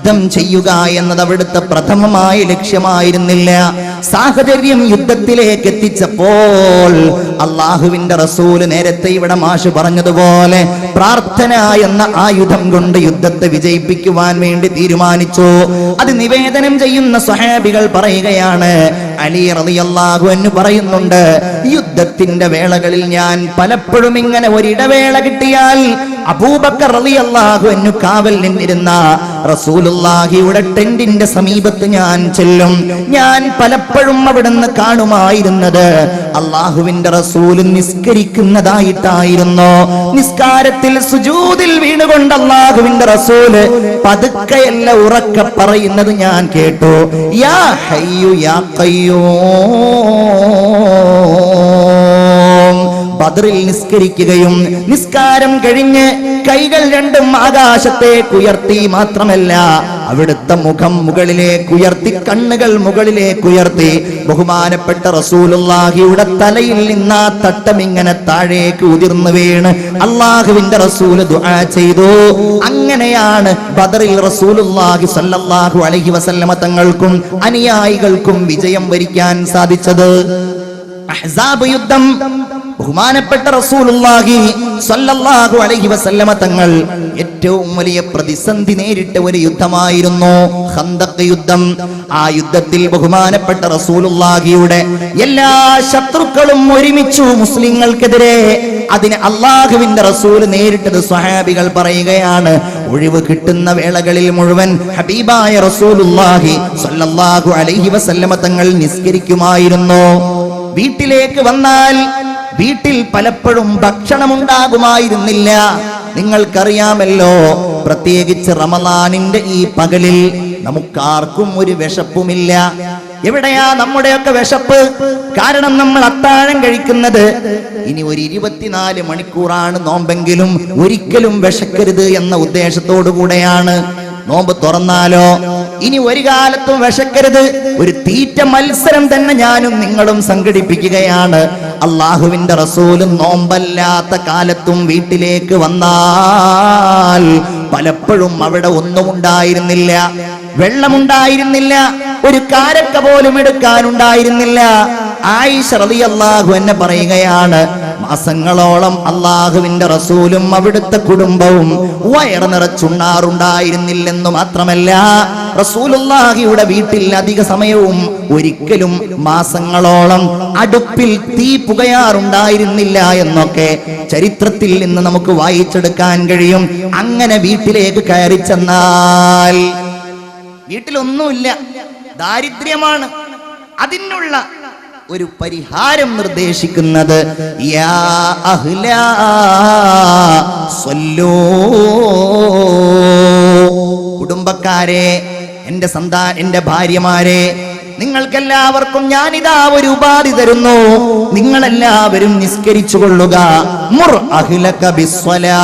യുദ്ധം ചെയ്യുക എന്നത് അവിടുത്തെ പ്രഥമമായ ലക്ഷ്യമായിരുന്നില്ല. സാഹചര്യം യുദ്ധത്തിലേക്ക് എത്തിച്ചപ്പോൾ അള്ളാഹുവിന്റെ റസൂല് നേരത്തെ ഇവിടെ മാഷ് പറഞ്ഞതുപോലെ പ്രാർത്ഥന എന്ന ആയുധം കൊണ്ട് യുദ്ധത്തെ വിജയിപ്പിക്കുവാൻ വേണ്ടി തീരുമാനിച്ചു. അത് നിവേദനം ചെയ്യുന്ന സ്വഹാബികൾ പറയുകയാണ്, അലി റളിയല്ലാഹു അൻഹു പറയുന്നുണ്ട്, യുദ്ധത്തിന്റെ വേളകളിൽ ഞാൻ പലപ്പോഴും ഇങ്ങനെ ഒരിടവേള കിട്ടിയാൽ അബൂബക്കർ റളിയല്ലാഹു അൻഹു കാവൽ നിന്നിരുന്ന റസൂലുള്ളാഹിയുടെ ടെന്റിന്റെ സമീപത്ത് ഞാൻ ചെല്ലും. ഞാൻ പലപ്പോഴും അവിടുന്ന് കാണുമായിരുന്നത് അള്ളാഹുവിന്റെ റസൂൽ നിസ്കരിക്കുന്നതായിട്ടായിരുന്നു. നിസ്കാരത്തിൽ സുജൂദിൽ വീണുകൊണ്ട് അള്ളാഹുവിന്റെ റസൂല് പതുക്കെയല്ല ഉറക്കെ പറയുന്നത് ഞാൻ കേട്ടു, യാ ഹയ്യു യാ ഖയ്യൂം. ബദറിൽ നിസ്കരിക്കുകയും നിസ്കാരം കഴിഞ്ഞ് കൈകൾ രണ്ടും ആകാശത്തേക്ക് ഉയർത്തി മാത്രമല്ല അവിടുത്തെ മുഖം മുകളിലേക്ക് ഉയർത്തി, കണ്ണുകൾ മുകളിലേക്ക് ഉയർത്തി ബഹുമാനപ്പെട്ട റസൂലുള്ളാഹിയുടെ തലയിൽ നിന്ന് ആ തട്ടം ഇങ്ങനെ താഴേക്ക് ഉതിർന്നു വീണ് അള്ളാഹുവിന്റെ റസൂല് ദുആ ചെയ്തു. അങ്ങനെയാണ് ബദറിൽ റസൂലുള്ളാഹി സ്വല്ലല്ലാഹു അലൈഹി വസല്ലമ തങ്ങൾക്കും അനുയായികൾക്കും വിജയം വരിക്കാൻ സാധിച്ചത്. അഹ്സാബ് യുദ്ധം ബഹുമാനപ്പെട്ട റസൂലുള്ളാഹി സ്വല്ലല്ലാഹു അലൈഹി വസല്ലമ തങ്ങൾ ഏറ്റവും വലിയ പ്രതിസന്ധി നേരിട്ട ഒരു യുദ്ധമായിരുന്നു ഖന്തഖ് യുദ്ധം. ആ യുദ്ധത്തിൽ ബഹുമാനപ്പെട്ട റസൂലുള്ളാഹിയുടെ എല്ലാ ശത്രുക്കളും ഒരുമിച്ചു മുസ്ലിങ്ങൾക്കെതിരെ. അതിന് അള്ളാഹുവിന്റെ റസൂൽ നേരിട്ടത് സ്വഹാബികൾ പറയുകയാണ്, ഒഴിവ് കിട്ടുന്ന വേളകളിൽ മുഴുവൻ ഹബീബായ റസൂലുള്ളാഹി സ്വല്ലല്ലാഹു അലൈഹി വസല്ലമ തങ്ങൾ നിസ്കരിക്കുമായിരുന്നു. വീട്ടിലേക്ക് വന്നാൽ വീട്ടിൽ പലപ്പോഴും ഭക്ഷണമുണ്ടാകുമായിരുന്നില്ല. നിങ്ങൾക്കറിയാമല്ലോ, പ്രത്യേകിച്ച് റമളാനിന്റെ ഈ പകലിൽ നമുക്കാർക്കും ഒരു വിശപ്പുമില്ല. എവിടെയാ നമ്മുടെയൊക്കെ വിശപ്പ്? കാരണം നമ്മൾ അത്താഴം കഴിക്കുന്നത് ഇനി ഒരു 24 മണിക്കൂറാണ് നോമ്പെങ്കിലും ഒരിക്കലും വിശക്കരുത് എന്ന ഉദ്ദേശത്തോടു കൂടെയാണ്. നോമ്പ് തുറന്നാലോ ഇനി ഒരു കാലത്തും വിശക്കരുത്, ഒരു തീറ്റ മത്സരം തന്നെ ഞാനും നിങ്ങളും സംഘടിപ്പിക്കുകയാണ്. അള്ളാഹുവിന്റെ റസൂലും നോമ്പല്ലാത്ത കാലത്തും വീട്ടിലേക്ക് വന്നാൽ പലപ്പോഴും അവിടെ ഒന്നും ഉണ്ടായിരുന്നില്ല, വെള്ളമുണ്ടായിരുന്നില്ല, ഒരു കാരക്ക പോലും എടുക്കാനുണ്ടായിരുന്നില്ല. ആയിഷ റളിയല്ലാഹു അൻഹ പറയുകയാണ്, മാസങ്ങളോളം അള്ളാഹുവിന്റെ റസൂലും അവിടുത്തെ കുടുംബവും വയറ് നിറച്ചുണ്ണാറുണ്ടായിരുന്നില്ലെന്ന് മാത്രമല്ല, റസൂലുള്ളാഹിയുടെ വീട്ടിൽ അധിക സമയവും ഒരിക്കലും മാസങ്ങളോളം അടുപ്പിൽ തീ പുകയാറുണ്ടായിരുന്നില്ല എന്നൊക്കെ ചരിത്രത്തിൽ നിന്ന് നമുക്ക് വായിച്ചെടുക്കാൻ കഴിയും. അങ്ങനെ വീട്ടിലേക്ക് കയറി ചെന്നാൽ വീട്ടിലൊന്നുമില്ല, ദാരിദ്ര്യമാണ്. അതിനുള്ള ഒരു പരിഹാരം നിർദ്ദേശിക്കുന്നത്, യാ അഹ്ലാ സ്വല്ലൂ, കുടുംബക്കാരെ, എന്റെ ഭാര്യമാരെ, നിങ്ങൾക്കെല്ലാവർക്കും ഞാനിതാ ഒരു ഉപാധി തരുന്നു. നിങ്ങളെല്ലാവരും നിസ്കരിച്ചു കൊള്ളുക. മുർ അഹ്ലക ബിസ്സലാ,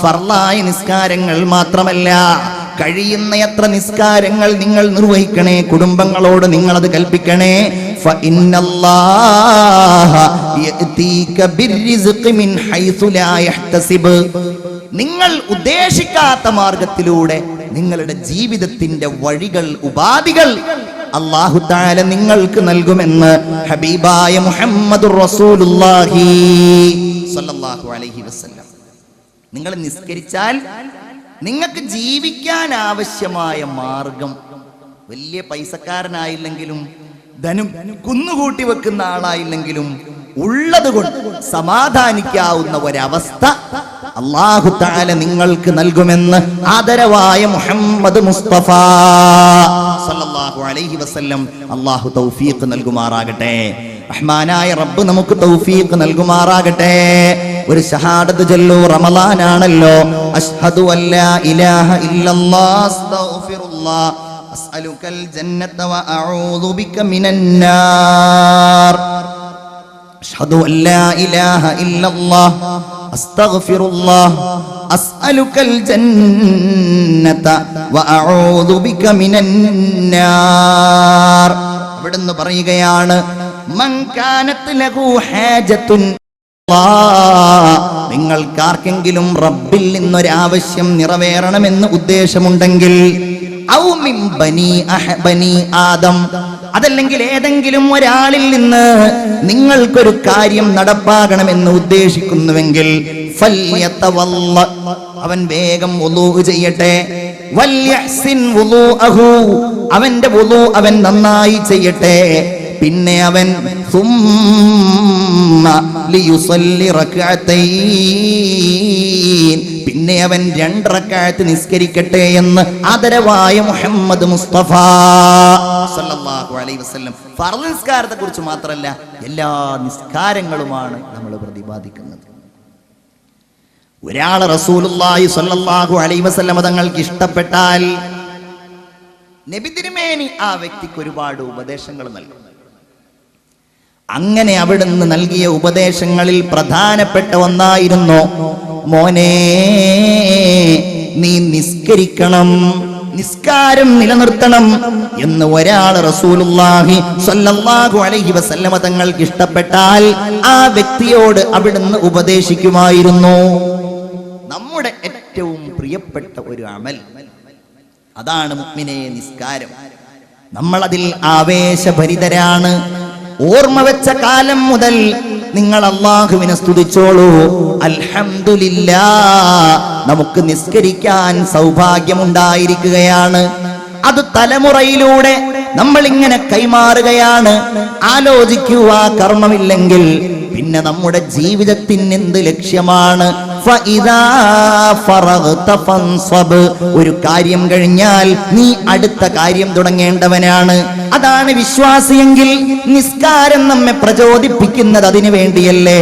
ഫർളായ നിസ്കാരങ്ങൾ മാത്രമല്ല, കഴിയുന്നത്ര നിസ്കാരങ്ങൾ നിങ്ങൾ നിർവഹിക്കണേ. കുടുംബങ്ങളോട് നിങ്ങൾ അത് കൽപ്പിക്കണേ. ഫഇന്നല്ലാഹ യഅതീക ബിർരിസ്ഖി മിൻ ഹൈസു ലാ യഹ്തസിബ്, നിങ്ങൾ ഉദ്ദേശിക്കാത്ത മാർഗത്തിലൂടെ നിങ്ങളുടെ ജീവിതത്തിന്റെ വഴികൾ, ഉപാധികൾ അല്ലാഹു തആല നിങ്ങൾക്ക് നൽകുമെന്ന് ഹബീബായ മുഹമ്മദുർ റസൂലുള്ളാഹി സ്വല്ലല്ലാഹു അലൈഹി വസല്ലം. നിങ്ങൾ നിസ്കരിച്ചാൽ നിങ്ങൾക്ക് ജീവിക്കാൻ ആവശ്യമായ മാർഗം, വലിയ പൈസക്കാരനായില്ലെങ്കിലും ധനം കുന്നുകൂട്ടി വെക്കുന്ന ആളായില്ലെങ്കിലും ഉള്ളത് കൊണ്ട് സമാധാനിക്കാവുന്ന ഒരവസ്ഥ അല്ലാഹു തആല നിങ്ങൾക്ക് നൽകുമെന്ന് ആദരവായ മുഹമ്മദ് മുസ്തഫ സല്ലല്ലാഹു അലൈഹി വസല്ലം അല്ലാഹു തൗഫീഖ് നൽകുമാറാകട്ടെ. റഹ്മാനായ റബ്ബ് നമുക്ക് തൗഫീഖ് നൽകുമാറാകട്ടെ. ഒരു ഷഹാദത്ത് ചൊല്ലൂ, റമളാനാണല്ലോ. അശ്ഹദു അല്ലാ ഇലാഹ ഇല്ലല്ലാഹ് അസ്തഗ്ഫിറുല്ലാഹ് അസ്അലുകൽ ജന്നത വ അഊദു ബിക മിനൻ നാർ. അശ്ഹദു അല്ലാ ഇലാഹ ഇല്ലല്ലാഹ് അസ്തഗ്ഫിറുല്ലാഹ് അസ്അലുകൽ ജന്നത വ അഊദു ബിക മിനൻ നാർ. അവിടുന്ന് പറയുകയാണ്, മൻ കാനത് ലഹു ഹാജത്തുൻ നിങ്ങൾക്കാർക്കെങ്കിലും റബ്ബിൽ നിന്നൊരാവശ്യം നിറവേറണമെന്ന് ഉദ്ദേശമുണ്ടെങ്കിൽ ഔ മിൻ ബനി ആദം, അതല്ലെങ്കിൽ ഏതെങ്കിലും ഒരാളിൽ നിന്ന് നിങ്ങൾക്കൊരു കാര്യം നടപ്പാകണമെന്ന് ഉദ്ദേശിക്കുന്നുവെങ്കിൽ ഫല്യതവല്ല, അവൻ വേഗം വുളൂ ചെയ്യട്ടെ. വല്യഹ്സിൻ വുളൂഅഹു, അവന്റെ വുളൂ അവൻ നന്നായി ചെയ്യട്ടെ. പിന്നെ അവൻ സുമ്മ ലിയുസല്ലി റക്അതൈൻ, പിന്നെ അവൻ 2 റക്അത്ത് നിസ്കരിക്കട്ടെ എന്ന് ആദരവായ മുഹമ്മദ് മുസ്തഫ സല്ലല്ലാഹു അലൈഹി വസല്ലം ഫർള് നിസ്കാരത്തെ കുറിച്ച് മാത്രമല്ല എല്ലാ നിസ്കാരങ്ങളുമാണ് നമ്മൾ പ്രതിപാദിക്കുന്നത്. ഒരാൾ റസൂലുള്ളാഹി സ്വല്ലല്ലാഹു അലൈഹി വസല്ലം തങ്ങൾക്ക് ഇഷ്ടപ്പെട്ടാൽ നബി തിരുമേനി ആ വ്യക്തിക്ക് ഒരുപാട് ഉപദേശങ്ങൾ നൽകും. അങ്ങനെ അവിടുന്ന് നൽകിയ ഉപദേശങ്ങളിൽ പ്രധാനപ്പെട്ട ഒന്നായിരുന്നു, മോനെ നീ നിസ്കരിക്കണം, നിസ്കാരം നിലനിർത്തണം എന്ന് ഒരാൾ റസൂലുള്ളാഹി സ്വല്ലല്ലാഹു അലൈഹി വസല്ലമ തങ്ങൾക്ക് ഇഷ്ടപ്പെട്ടാൽ ആ വ്യക്തിയോട് അവിടുന്ന് ഉപദേശിക്കുമായിരുന്നു. നമ്മുടെ ഏറ്റവും പ്രിയപ്പെട്ട ഒരു അമൽ അതാണ് മുഅ്മിനേ നിസ്കാരം. നമ്മൾ അതിൽ ആവേശഭരിതരാണ്. ഓർമ്മ വെച്ച കാലം മുതൽ നിങ്ങൾ അല്ലാഹുവിനെ സ്തുതിച്ചോളൂ. അൽഹംദുലില്ലാഹ്, നമുക്ക് നിസ്കരിക്കാൻ സൗഭാഗ്യമുണ്ടായിരിക്കുകയാണ്. അത് തലമുറയിലൂടെ നമ്മൾ ഇങ്ങനെ കൈമാറുകയാണ്. ആലോചിക്കൂ, ആ കർമ്മമില്ലെങ്കിൽ പിന്നെ നമ്മുടെ ജീവിതത്തിന് എന്ത് ലക്ഷ്യമാണ്? ഫഇദാ ഫറഗ്ത ഫൻസബ്, ഒരു കാര്യം കഴിഞ്ഞാൽ നീ അടുത്ത കാര്യം തുടങ്ങേണ്ടവനാണ്. അതാണ് വിശ്വാസിയെങ്കിൽ നിസ്കാരം നമ്മെ പ്രചോദിപ്പിക്കുന്നത് അതിനു വേണ്ടിയല്ലേ.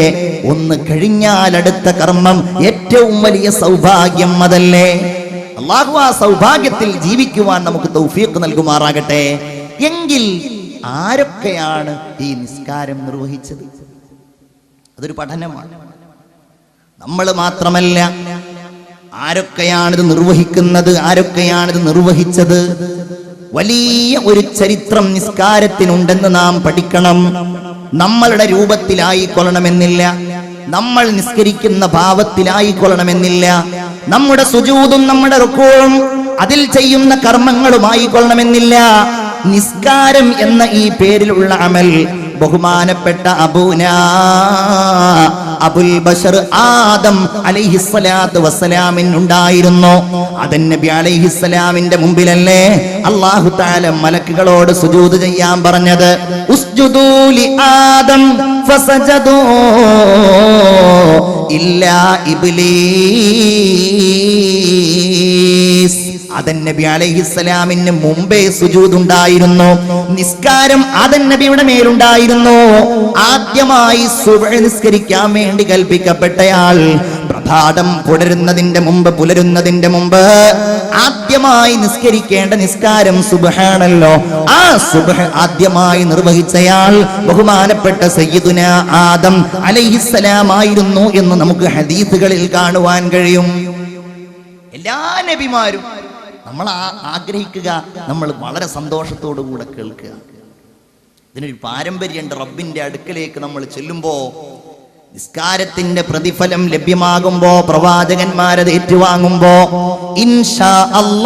ഒന്ന് കഴിഞ്ഞാൽ അടുത്ത കർമ്മം ഏറ്റവും വലിയ സൗഭാഗ്യം അതല്ലേ. അല്ലാഹു ആ സൗഭാഗ്യത്തിൽ ജീവിക്കുവാൻ നമുക്ക് തൗഫീഖ് നൽകുമാറാകട്ടെ. എങ്കിൽ ആരൊക്കെയാണ് ഈ നിസ്കാരം നിർവഹിച്ചത്? അതൊരു പഠനമാണ്. നമ്മൾ മാത്രമല്ല, ആരൊക്കെയാണിത് നിർവഹിക്കുന്നത്, ആരൊക്കെയാണിത് നിർവഹിച്ചത്? വലിയ ഒരു ചരിത്രം നിസ്കാരത്തിനുണ്ടെന്ന് നാം പഠിക്കണം. നമ്മളുടെ രൂപത്തിലായിക്കൊള്ളണമെന്നില്ല, നമ്മൾ നിസ്കരിക്കുന്ന ഭാവത്തിലായിക്കൊള്ളണമെന്നില്ല, നമ്മുടെ സുജൂദും നമ്മുടെ റുക്കൂഉം അതിൽ ചെയ്യുന്ന കർമ്മങ്ങളുമായി കൊള്ളണമെന്നില്ല. നിസ്കാരം എന്ന ഈ പേരിലുള്ള അമൽ ബഹുമാനപ്പെട്ട അബുൽ ബശർ ആദം അലൈഹിസ്സലാത്തു വസ്സലാമിനുണ്ടായിരുന്നു. ആദം നബി അലൈഹിസ്സലാമിന്റെ മുമ്പിലല്ലേ അല്ലാഹു തആല മലക്കുകളോട് സുജൂദ് ചെയ്യാൻ പറഞ്ഞത്? ഉസ്ജുദൂ ലി ആദം ഫസജദൂ ഇല്ലാ ഇബ്ലീസ്. ആദം നബി അലൈഹിസ്സലാമിന് മുമ്പേ സുജൂദ് ഉണ്ടായിരുന്നു. നിസ്കാരം ആദം നബിയുടെ മേലുണ്ടായിരുന്നു. ആദ്യമായി സുബ്ഹ് നിസ്കരിക്കാൻ വേണ്ടി കൽപ്പിക്കപ്പെട്ടയാൾ പ്രഭാതം പുലരുന്നതിന്റെ മുമ്പ് ആദ്യമായി നിസ്കരിക്കേണ്ട നിസ്കാരം സുബ്ഹാണല്ലോ. ആ സുബ്ഹ് ആദ്യമായി നിർവഹിച്ചയാൾ ബഹുമാനപ്പെട്ട സയ്യിദുനാ ആദം അലൈഹിസ്സലാം ആയിരുന്നു എന്ന് നമുക്ക് ഹദീസുകളിൽ കാണുവാൻ കഴിയും. എല്ലാ നബിമാരും നമ്മൾ ആഗ്രഹിക്കുക, നമ്മൾ വളരെ സന്തോഷത്തോടു കൂടെ കേൾക്കുക. ഇതിനൊരു പാരമ്പര്യമുണ്ട്. റബ്ബിന്റെ അടുക്കലേക്ക് നമ്മൾ ചെല്ലുമ്പോ നിസ്കാരത്തിന്റെ പ്രതിഫലം ലഭ്യമാകുമ്പോ, പ്രവാചകന്മാരത് ഏറ്റുവാങ്ങുമ്പോ ഇൻഷാ അല്ലാഹ്